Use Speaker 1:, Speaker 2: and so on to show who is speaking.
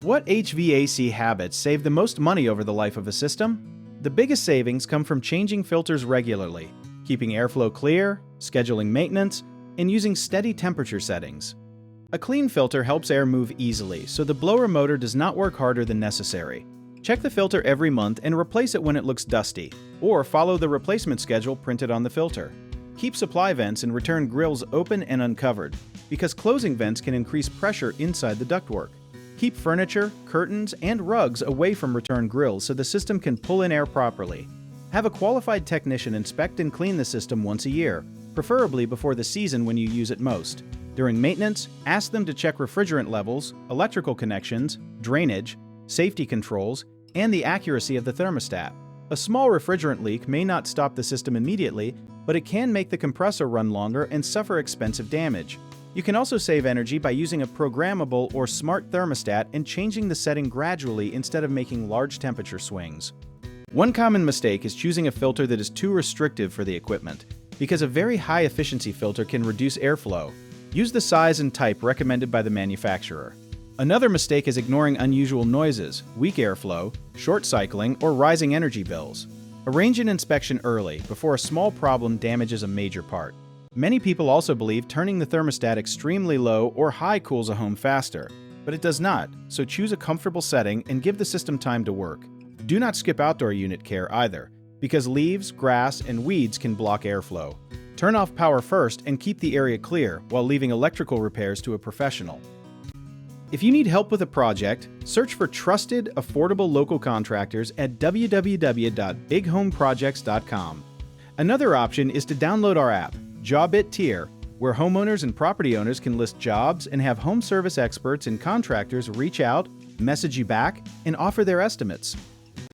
Speaker 1: What HVAC habits save the most money over the life of a system? The biggest savings come from changing filters regularly, keeping airflow clear, scheduling maintenance, and using steady temperature settings. A clean filter helps air move easily, so the blower motor does not work harder than necessary. Check the filter every month and replace it when it looks dusty, or follow the replacement schedule printed on the filter. Keep supply vents and return grills open and uncovered, because closing vents can increase pressure inside the ductwork. Keep furniture, curtains, and rugs away from return grills so the system can pull in air properly. Have a qualified technician inspect and clean the system once a year, preferably before the season when you use it most. During maintenance, ask them to check refrigerant levels, electrical connections, drainage, safety controls, and the accuracy of the thermostat. A small refrigerant leak may not stop the system immediately, but it can make the compressor run longer and suffer expensive damage. You can also save energy by using a programmable or smart thermostat and changing the setting gradually instead of making large temperature swings. One common mistake is choosing a filter that is too restrictive for the equipment, because a very high-efficiency filter can reduce airflow. Use the size and type recommended by the manufacturer. Another mistake is ignoring unusual noises, weak airflow, short cycling, or rising energy bills. Arrange an inspection early before a small problem damages a major part. Many people also believe turning the thermostat extremely low or high cools a home faster, but it does not, so choose a comfortable setting and give the system time to work. Do not skip outdoor unit care either, because leaves, grass, and weeds can block airflow. Turn off power first and keep the area clear while leaving electrical repairs to a professional. If you need help with a project, search for trusted, affordable local contractors at www.bighomeprojects.com. Another option is to download our app, Job It Tier, where homeowners and property owners can list jobs and have home service experts and contractors reach out, message you back, and offer their estimates.